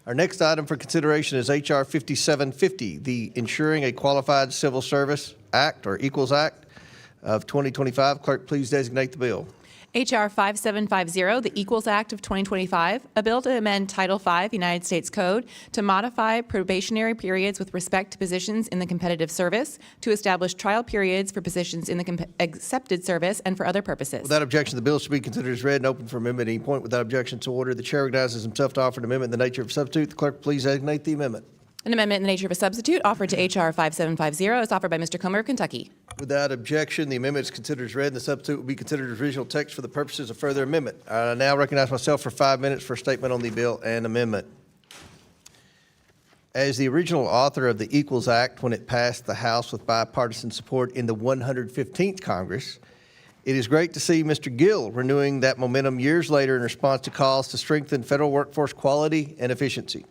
Our next item for consideration is H.R. 5750, the Ensuring a Qualified Civil Service Act, or Equals Act of 2025. Clerk, please designate the bill. H.R. 5750, the Equals Act of 2025, a bill to amend Title V United States Code to modify probationary periods with respect to positions in the competitive service, to establish trial periods for positions in the accepted service, and for other purposes. Without objection, the bill should be considered as read and open for amendment at any point. Without objection to order, the chair recognizes himself to offer an amendment in the nature of a substitute. The clerk, please designate the amendment. An amendment in the nature of a substitute offered to H.R. 5750 is offered by Mr. Comer of Kentucky. Without objection, the amendment is considered as read, and the substitute will be considered as original text for the purposes of further amendment. I now recognize myself for 5 minutes for a statement on the bill and amendment. As the original author of the Equals Act when it passed the House with bipartisan support in the 115th Congress, it is great to see Mr. Gill renewing that momentum years later in response to calls to strengthen federal workforce quality and efficiency.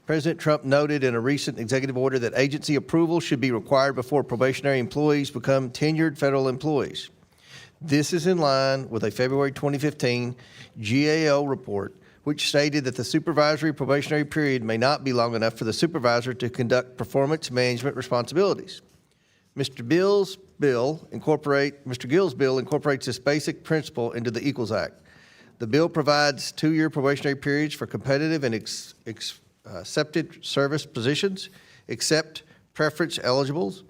President Trump noted in a recent executive order that agency approval should be required before probationary employees become tenured federal employees. This is in line with a February 2015 GAO report, which stated that the supervisory probationary period may not be long enough for the supervisor to conduct performance management responsibilities. Mr. Gill's bill incorporates this basic principle into the Equals Act. The bill provides 2-year probationary periods for competitive and accepted service positions, except preference eligibles,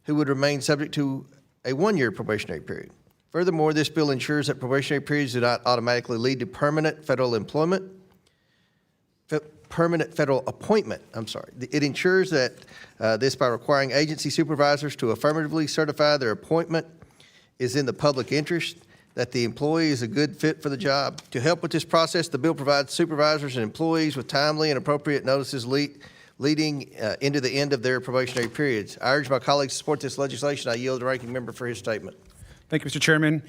who would remain subject to a 1-year probationary period. Furthermore, this bill ensures that probationary periods do not automatically lead to permanent federal appointment. It ensures that this by requiring agency supervisors to affirmatively certify their appointment is in the public interest, that the employee is a good fit for the job. To help with this process, the bill provides supervisors and employees with timely and appropriate notices leading into the end of their probationary periods. I urge my colleagues to support this legislation. I yield to the ranking member for his statement. Thank you, Mr. Chairman.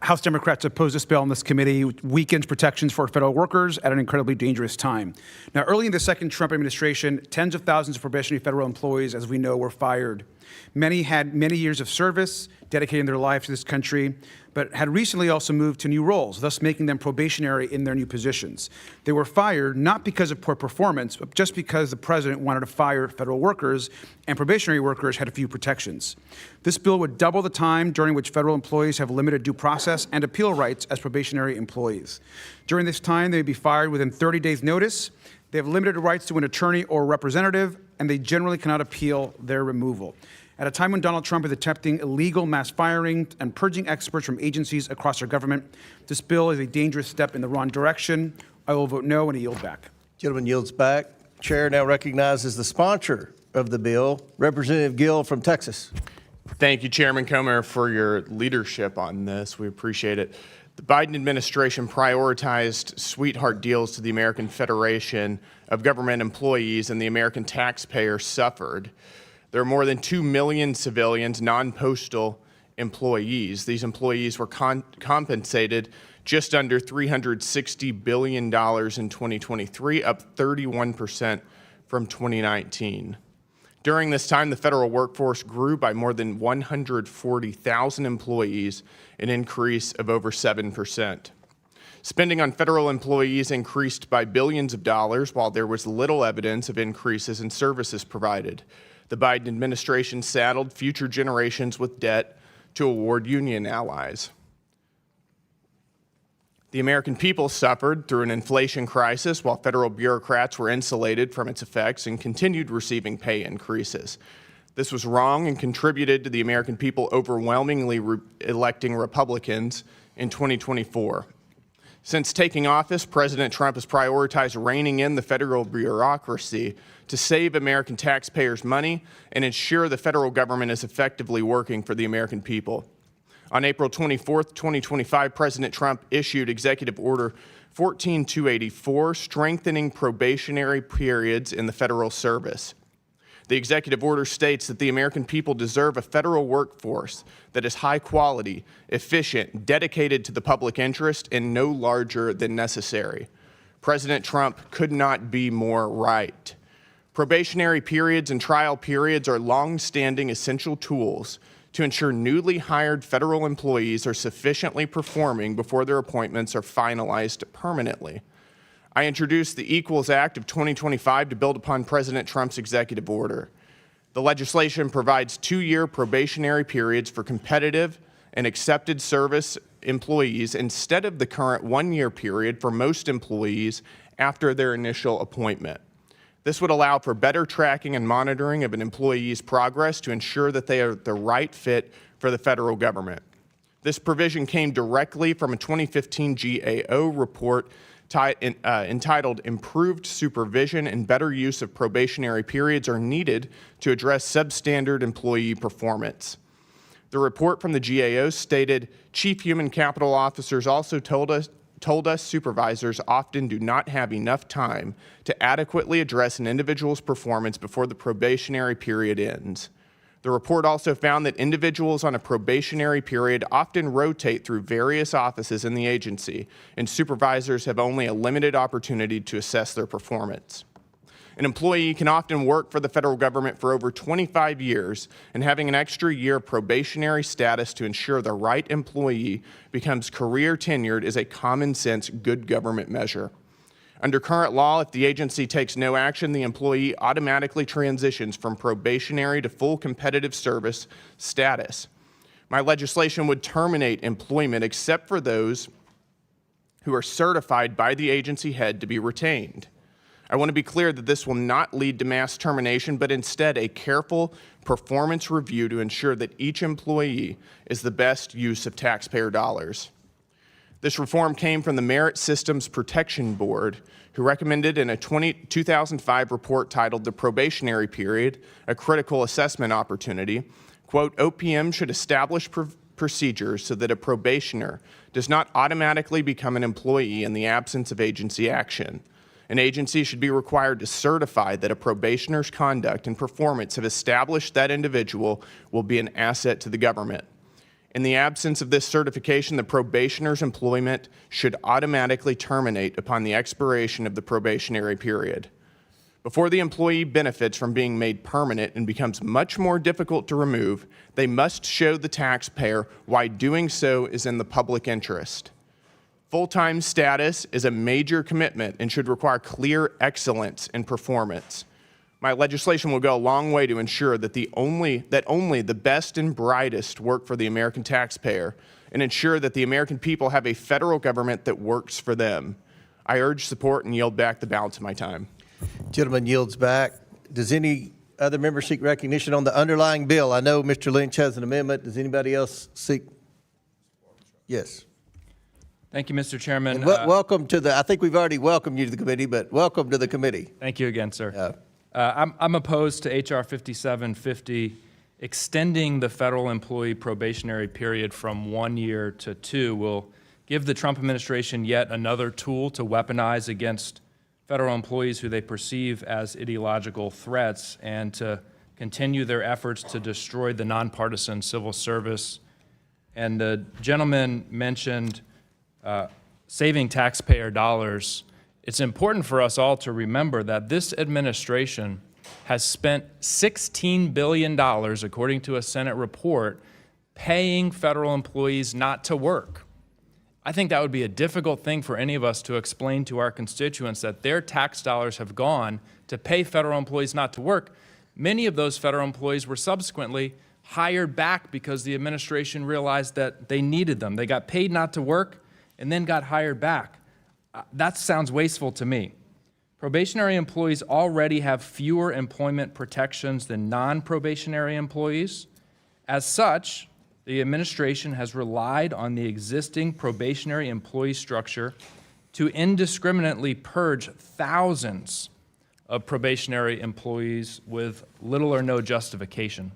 House Democrats oppose this bill in this committee, which weakens protections for federal workers at an incredibly dangerous time. Now, early in the second Trump administration, tens of thousands of probationary federal employees, as we know, were fired. Many had many years of service, dedicating their lives to this country, but had recently also moved to new roles, thus making them probationary in their new positions. They were fired not because of poor performance, but just because the president wanted to fire federal workers, and probationary workers had a few protections. This bill would double the time during which federal employees have limited due process and appeal rights as probationary employees. During this time, they would be fired within 30 days' notice. They have limited rights to an attorney or representative, and they generally cannot appeal their removal. At a time when Donald Trump is attempting illegal mass firing and purging experts from agencies across our government, this bill is a dangerous step in the wrong direction. I will vote no and I yield back. Gentleman yields back. Chair now recognizes the sponsor of the bill, Representative Gill from Texas. Thank you, Chairman Comer, for your leadership on this. We appreciate it. The Biden administration prioritized sweetheart deals to the American Federation of Government Employees, and the American taxpayer suffered. There are more than 2 million civilians, non-postal employees. These employees were compensated just under $360 billion in 2023, up 31% from 2019. During this time, the federal workforce grew by more than 140,000 employees, an increase of over 7%. Spending on federal employees increased by billions of dollars, while there was little evidence of increases in services provided. The Biden administration saddled future generations with debt to award union allies. The American people suffered through an inflation crisis, while federal bureaucrats were insulated from its effects and continued receiving pay increases. This was wrong and contributed to the American people overwhelmingly electing Republicans in 2024. Since taking office, President Trump has prioritized reining in the federal bureaucracy to save American taxpayers money and ensure the federal government is effectively working for the American people. On April 24, 2025, President Trump issued Executive Order 14284, strengthening probationary periods in the federal service. The executive order states that the American people deserve a federal workforce that is high quality, efficient, dedicated to the public interest, and no larger than necessary. President Trump could not be more right. Probationary periods and trial periods are long-standing essential tools to ensure newly hired federal employees are sufficiently performing before their appointments are finalized permanently. I introduced the Equals Act of 2025 to build upon President Trump's executive order. The legislation provides 2-year probationary periods for competitive and accepted service employees instead of the current 1-year period for most employees after their initial appointment. This would allow for better tracking and monitoring of an employee's progress to ensure that they are the right fit for the federal government. This provision came directly from a 2015 GAO report entitled Improved Supervision and Better Use of Probationary Periods Are Needed to Address Substandard Employee Performance. The report from the GAO stated, Chief Human Capital Officers also told us supervisors often do not have enough time to adequately address an individual's performance before the probationary period ends. The report also found that individuals on a probationary period often rotate through various offices in the agency, and supervisors have only a limited opportunity to assess their performance. An employee can often work for the federal government for over 25 years, and having an extra year of probationary status to ensure the right employee becomes career tenured is a common sense good government measure. Under current law, if the agency takes no action, the employee automatically transitions from probationary to full competitive service status. My legislation would terminate employment except for those who are certified by the agency head to be retained. I want to be clear that this will not lead to mass termination, but instead a careful performance review to ensure that each employee is the best use of taxpayer dollars. This reform came from the Merit Systems Protection Board, who recommended in a 2005 report titled The Probationary Period, a Critical Assessment Opportunity, quote, OPM should establish procedures so that a probationer does not automatically become an employee in the absence of agency action. An agency should be required to certify that a probationer's conduct and performance have established that individual will be an asset to the government. In the absence of this certification, the probationer's employment should automatically terminate upon the expiration of the probationary period. Before the employee benefits from being made permanent and becomes much more difficult to remove, they must show the taxpayer why doing so is in the public interest. Full-time status is a major commitment and should require clear excellence in performance. My legislation will go a long way to ensure that only the best and brightest work for the American taxpayer and ensure that the American people have a federal government that works for them. I urge support and yield back the balance of my time. Gentleman yields back. Does any other member seek recognition on the underlying bill? I know Mr. Lynch has an amendment. Does anybody else seek? Yes. Thank you, Mr. Chairman. And welcome to I think we've already welcomed you to the committee, but welcome to the committee. Thank you again, sir. I'm opposed to H.R. 5750, extending the federal employee probationary period from 1 year to 2 will give the Trump administration yet another tool to weaponize against federal employees who they perceive as ideological threats and to continue their efforts to destroy the nonpartisan civil service. And the gentleman mentioned saving taxpayer dollars. It's important for us all to remember that this administration has spent $16 billion, according to a Senate report, paying federal employees not to work. I think that would be a difficult thing for any of us to explain to our constituents, that their tax dollars have gone to pay federal employees not to work. Many of those federal employees were subsequently hired back because the administration realized that they needed them. They got paid not to work and then got hired back. That sounds wasteful to me. Probationary employees already have fewer employment protections than non-probationary employees. As such, the administration has relied on the existing probationary employee structure to indiscriminately purge thousands of probationary employees with little or no justification.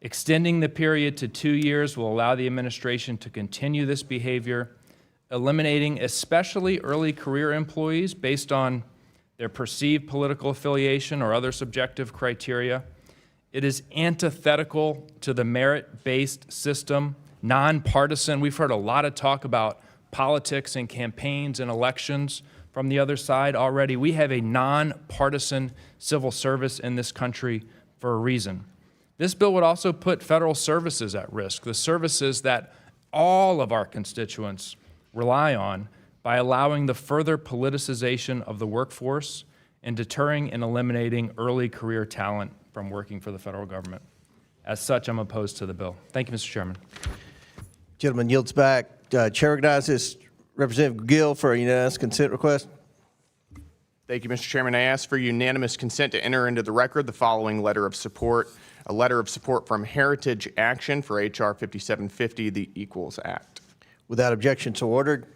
Extending the period to 2 years will allow the administration to continue this behavior, eliminating especially early career employees based on their perceived political affiliation or other subjective criteria. It is antithetical to the merit-based system, nonpartisan. We've heard a lot of talk about politics and campaigns and elections from the other side already. We have a nonpartisan civil service in this country for a reason. This bill would also put federal services at risk, the services that all of our constituents rely on, by allowing the further politicization of the workforce and deterring and eliminating early career talent from working for the federal government. As such, I'm opposed to the bill. Thank you, Mr. Chairman. Gentleman yields back. Chair recognizes Representative Gill for a unanimous consent request. Thank you, Mr. Chairman. I ask for unanimous consent to enter into the record the following letter of support, a letter of support from Heritage Action for H.R. 5750, the Equals Act. Without objection, so ordered.